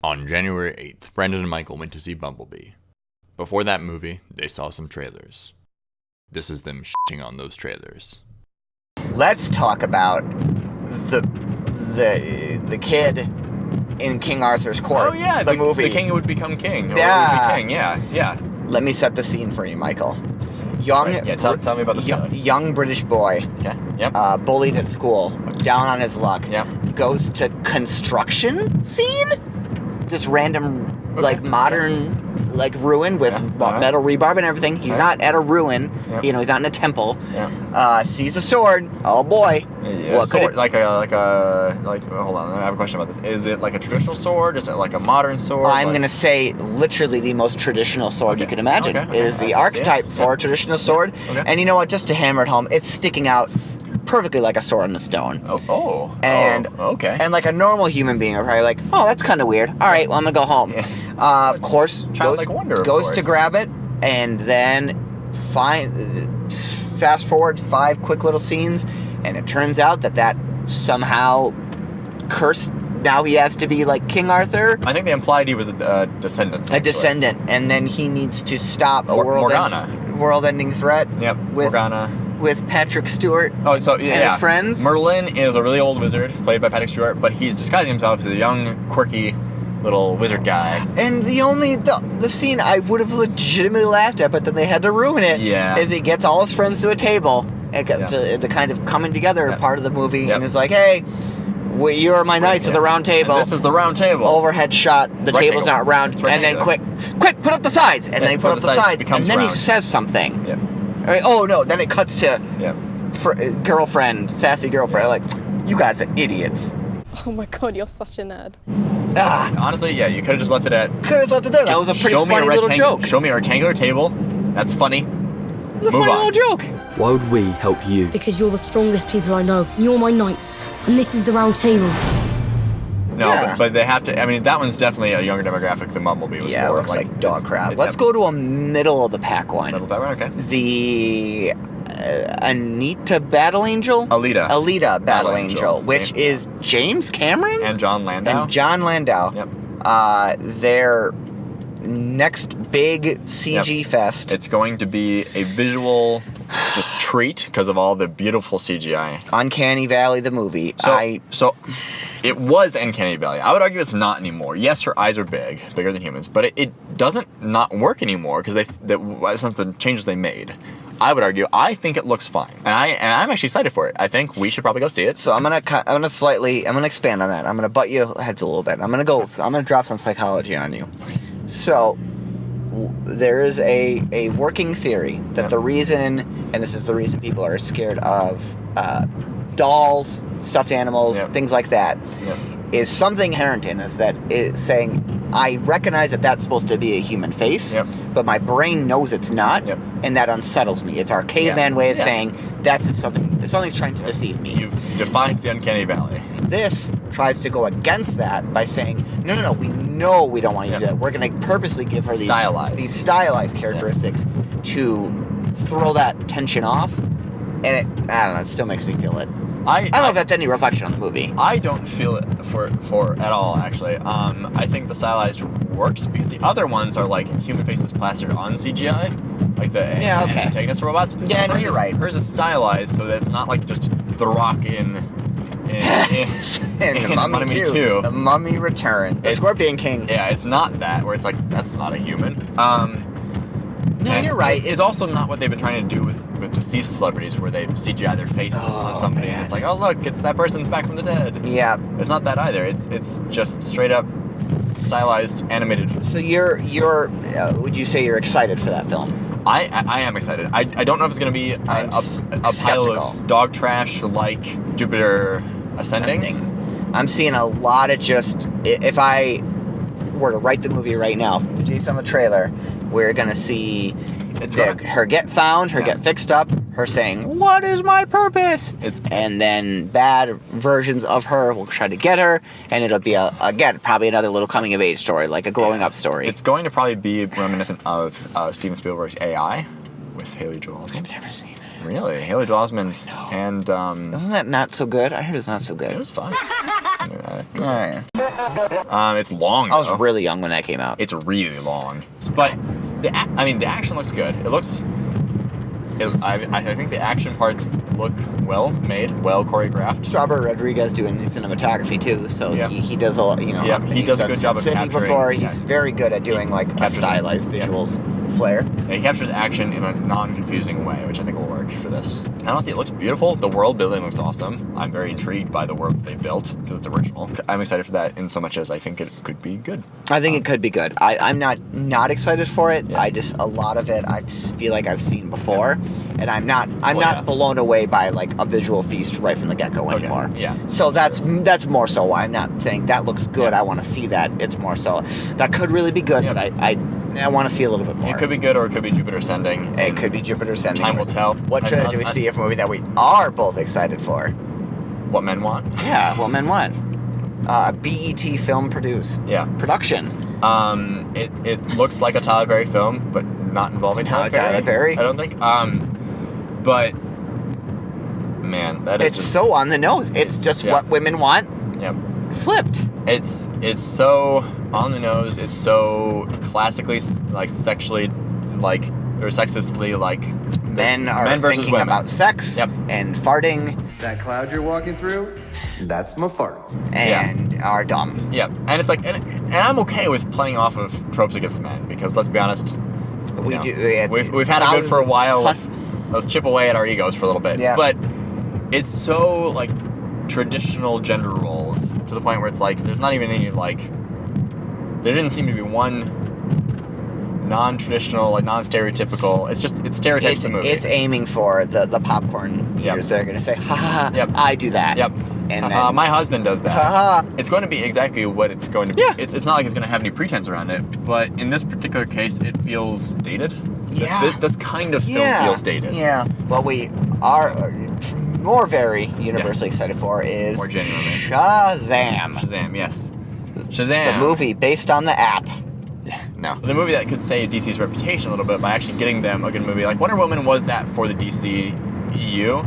On January 8th, Brandon and Michael went to see Bumblebee. Before that movie, they saw some trailers. This is them shitting on those trailers. Let's talk about the kid in King Arthur's court. Oh yeah, the movie. The king would become king. Or Yeah. would be king. Yeah. Let me set the scene for you, Michael. Young, Right. Yeah, tell me about this guy. young British boy, Okay. Yep. bullied at school, down on his luck. Yep. Goes to construction scene, just random modern ruin with metal rebarb and everything. He's not at a ruin. Yep. He's not in a temple. Yep. Sees a sword. Oh boy. Yeah, What could sword, it? hold on, I have a question about this. Is it like a traditional sword? Is it like a modern sword? I'm gonna say literally the most traditional sword you could imagine. Okay. It is the archetype for a traditional sword. Okay. And you know what? Just to hammer it home, it's sticking out perfectly like a sword on a stone. Okay. And like a normal human being are probably like, oh, that's kind of weird. All right, well, I'm gonna go home. Yeah. Of course, Childlike wonder, of goes course. to grab it, and then fast forward 5 quick little scenes, and it turns out that somehow cursed. Now he has to be like King Arthur. I think they implied he was a descendant. A descendant, and then he needs to stop a Morgana. world-ending threat. Yep. With Morgana. With Patrick Stewart. Oh, so yeah. And his friends. Merlin is a really old wizard played by Patrick Stewart, but he's disguising himself as a young, quirky little wizard guy. And the scene I would have legitimately laughed at, but then they had to ruin it. Yeah. Is he gets all his friends to a table and to the kind of coming together part of the movie, and is like, hey, you're my knights of the round table. And this is the round table. Overhead shot. The table's not round. And then quick, put up the sides. And then he put up the sides. And then he says something. Yep. Right, oh no! Then it cuts to girlfriend, sassy girlfriend. Like, you guys are idiots. Oh my god, you're such a nerd. Honestly, yeah, you could have just left it at. Could have just left it there. That was a pretty funny little joke. Show me a rectangular table. That's funny. It was a funny little joke. Why would we help you? Because you're the strongest people I know. You're my knights. And this is the round table. No, but they have to. I mean, that one's definitely a younger demographic than Bumblebee was for. Yeah, it looks like dog crap. Let's go to a middle of the pack one. Middle of the pack one, okay. The Alita Battle Angel? Alita Battle Angel, which is James Cameron? And John Landau. Yep. Their next big CG fest. It's going to be a visual just treat because of all the beautiful CGI. Uncanny Valley, the movie. So it was Uncanny Valley. I would argue it's not anymore. Yes, her eyes are bigger than humans, but it doesn't not work anymore because it's not the changes they made. I would argue. I think it looks fine, and I'm actually excited for it. I think we should probably go see it. So I'm gonna expand on that. I'm gonna butt your heads a little bit. I'm gonna drop some psychology on you. So there is a working theory that the reason, and this is the reason people are scared of dolls, stuffed animals, things like that, is something inherent in us that is saying, I recognize that that's supposed to be a human face, but my brain knows it's not, and that unsettles me. It's our caveman way of saying that's something's trying to deceive me. You've defined the Uncanny Valley. This tries to go against that by saying, no, we know we don't want you to do that. We're going to purposely give her these stylized characteristics to throw that tension off, and I don't know, it still makes me feel it. I don't know if that's any reflection on the movie. I don't feel it for at all, actually. I think the stylized works because the other ones are like human faces plastered on CGI, like the antagonist robots. Yeah, no, you're right. Hers is stylized, so that it's not like just The Rock in Mummy 2. The Mummy Returns. The Scorpion King. Yeah, it's not that, where it's like, that's not a human. No, you're right. It's also not what they've been trying to do with deceased celebrities, where they CGI their face on somebody, and it's like, oh look, it's that person's back from the dead. Yeah. It's not that either. It's just straight up stylized, animated. So would you say you're excited for that film? I am excited. I don't know if it's going to be a pile of dog trash like Jupiter Ascending. I'm seeing a lot of just, if I were to write the movie right now, based on the trailer, we're going to see her get found, get fixed up, her saying, what is my purpose? And then bad versions of her will try to get her, and it'll be, again, probably another little coming-of-age story, like a growing-up story. It's going to probably be reminiscent of Steven Spielberg's AI with Haley Joel Osment. I've never seen it. Really? Haley Joel Osment and... Wasn't that not so good? I heard it's not so good. It was fun. Alright. It's long. I was though. really young when that came out. It's really long, but the action looks good. I think the action parts look well made, well choreographed. Robert Rodriguez doing the cinematography too, so Yeah. he does a lot. You know, Yeah, he he's does a done good job of Sin City capturing- before. He's yeah. very good at doing like a Captures- stylized yeah. visuals flair. Yeah, he captures action in a non-confusing way, which I think will work for this. And honestly, it looks beautiful. The world building looks awesome. I'm very intrigued by the world they built because it's original. I'm excited for that in so much as I think it could be good. I think it could be good. I'm not excited for it. Yeah. I just a lot of it I feel like I've seen before, and I'm not yeah. blown away by like a visual feast right from the get-go Okay, anymore. yeah. So that's more so why I'm not saying that looks good. Yeah. I want to see that. It's more so that could really be good, Yeah. but I want to see a little bit more. It could be good or it could be Jupiter Ascending. It could be Jupiter Ascending. Time will tell. What trailer do we see of a movie that we are both excited for? What men want. Yeah, What Men Want. BET film Yeah. production. It looks like a Tyler Perry film, but not involving Tyler Perry. I don't think. But man, that is It's so on the nose. It's just yeah. what women want yeah. flipped. It's so on the nose. It's so classically like sexually like or sexistly like Men are men versus thinking women. about sex Yep. and farting That cloud you're walking through, that's my fart. and are dumb. Yeah, and it's like, and I'm okay with playing off of tropes against men because let's be honest, We you know, do. Yeah, we've had it good for a while. thousands- Let's chip away at our egos for a little bit. Yeah. But it's so like traditional gender roles to the point where it's like there's not even any like there didn't seem to be one non-traditional like non-stereotypical. It's stereotypes the movie. It's aiming for the popcorn Yep. eaters. They're gonna say, ha ha ha, Yep. I do that. Yep. And then, My husband does that. ha ha. It's going to be exactly what it's going to be. Yeah. It's not like it's going to have any pretense around it, but in this particular case, it feels dated. Yeah. This kind of film Yeah. feels dated. Yeah. What we are more very universally excited for is More genuinely. Shazam. Shazam, yes. Shazam. The movie based on the app. No. The movie that could save DC's reputation a little bit by actually getting them a good movie. Like Wonder Woman was that for the DC EU,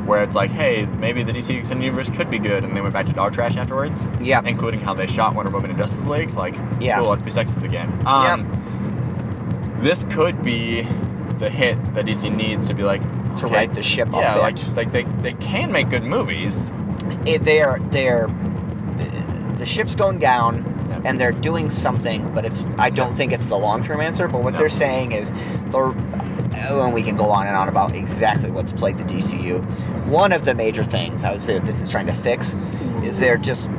where it's like, hey, maybe the DC Extended Universe could be good, and they went back to dog trash afterwards. Yeah. Including how they shot Wonder Woman in Justice League. Like, Yeah. cool, let's be sexist again. This could be the hit that DC needs to be like, To okay, right the ship up. yeah, there. like they can make good movies. They're the ship's going down Yep. and they're doing something, but I don't think it's the long-term answer, but what No. they're saying is and we can go on and on about exactly what's plagued the DCU. One of the major things I would say that this is trying to fix is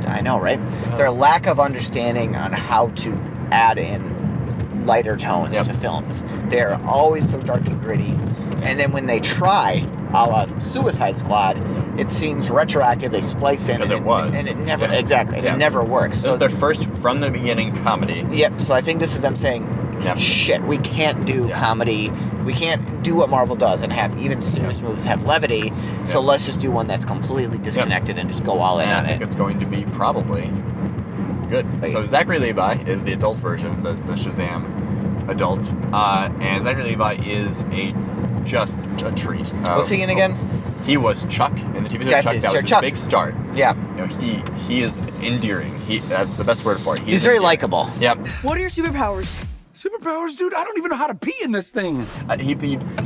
I know, right? Their lack of understanding on how to add in lighter tones Yep. to films. They're always so dark and gritty. And then when they try, a la Suicide Squad, it seems retroactive. They splice in, Because and it was. and it never Yeah. exactly, Yeah. it never works. This is their first from the beginning comedy. Yep. So I think this is them saying, Yep. "Shit, we can't do Yeah. comedy. We can't do what Marvel does and have even serious movies have levity. So Yep. let's just do one that's completely disconnected and just go all in And I on think it." it's going to be probably good. Like- So Zachary Levi is the adult version, the Shazam adult, and Zachary Levi is just a treat. What's he in again? He was Chuck in the TV show That's Chuck. his- That was his Chuck. big start. Yeah, You know, he is endearing. That's the best word for it. he's very endearing. likable. Yep. What are your superpowers? Superpowers, dude? I don't even know how to pee in this thing. He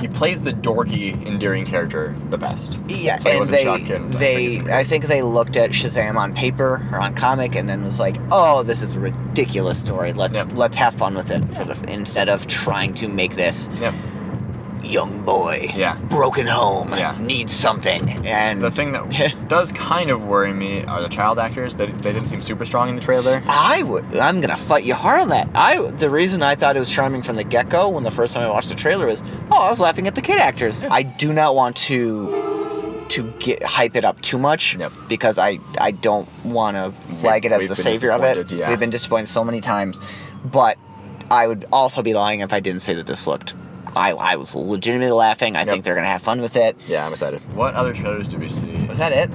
plays the dorky, endearing character the best. Yeah, That's why he and wasn't Chuck and I think they looked at Shazam on paper or on comic and then was like, "Oh, this is a ridiculous story. Let's have fun with it instead of trying to make this Yep. young boy, Yeah. broken home, Yeah. needs something." And The thing that does kind of worry me are the child actors. They didn't seem super strong in the trailer. I'm gonna fight you hard on that. The reason I thought it was charming from the get-go when the first time I watched the trailer was, I was laughing at the kid actors. I do not want to hype it up too much. Yep. Because I don't want to flag it as We've the been savior of it. disappointed, yeah. We've been disappointed so many times, but I would also be lying if I didn't say that this looked. I was legitimately laughing. I think they're gonna have fun with it. Yeah, I'm excited. What other trailers did we see? Was that it?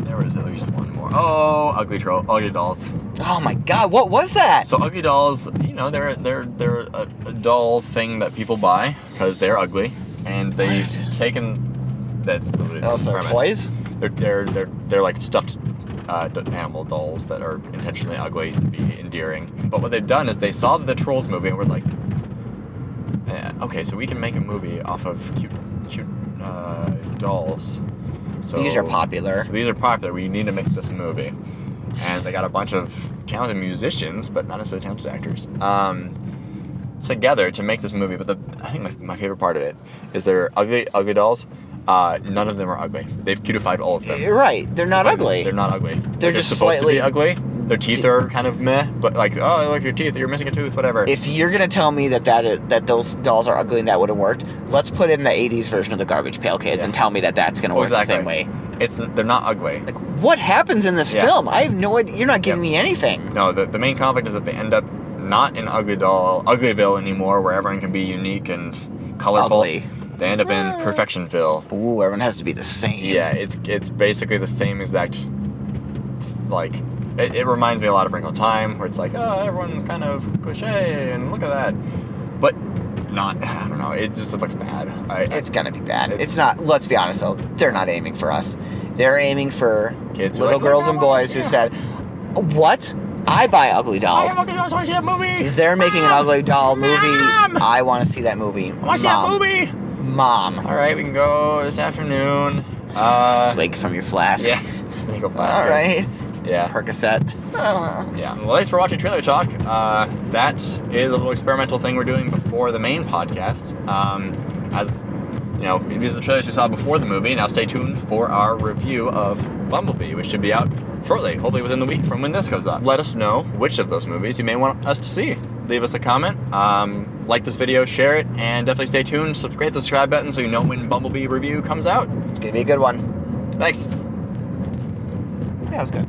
There was at least one more. Oh, Ugly Dolls. Oh my God! What was that? So Ugly Dolls, you know, they're a doll thing that people buy because they're ugly, and they've taken that's the Also premise. toys. They're like stuffed animal dolls that are intentionally ugly to be endearing. But what they've done is they saw the Trolls movie and were like, okay, so we can make a movie off of cute dolls. So These are popular. So these are popular. We need to make this movie. And they got a bunch of talented musicians, but not necessarily talented actors, together to make this movie. But I think my favorite part of it is they're ugly dolls. None of them are ugly. They've cutified all of them. Right, they're not ugly. They're not ugly. They're Like, just supposed slightly to be ugly. Their teeth are kind of meh, but like, oh, look, your teeth, you're missing a tooth, whatever. If you're gonna tell me that those dolls are ugly and that would have worked, let's put in the '80s version of the Garbage Pail Kids and tell me that that's gonna work the same way. They're not ugly. Like, what happens in this film? I have no idea. You're not giving me anything. No, the main conflict is that they end up not in Uglyville anymore, where everyone can be unique and colorful. Ugly. They end up in Perfectionville. Ooh, everyone has to be the same. Yeah, it's basically the same exact, like, it reminds me a lot of Wrinkle in Time, where it's like, oh, everyone's kind of cliche, and look at that. But not, I don't know, it looks bad. It's gonna be bad. It's not, let's be honest though, they're not aiming for us. They're aiming for kids little girls and boys who said, what? I buy ugly dolls. I want to see that movie. They're making an ugly doll movie. Mom! I want to see that movie. I want to see that movie. Mom. All right, we can go this afternoon. Swig from your flask. Yeah, snake a plastic. All right. Yeah. Percocet. Yeah. Well, thanks for watching Trailer Talk. That is a little experimental thing we're doing before the main podcast. As you know, these are the trailers you saw before the movie. Now stay tuned for our review of Bumblebee, which should be out shortly, hopefully within the week from when this goes up. Let us know which of those movies you may want us to see. Leave us a comment, like this video, share it, and definitely stay tuned. Hit the subscribe button so you know when Bumblebee review comes out. It's gonna be a good one. Thanks. Yeah, that was good.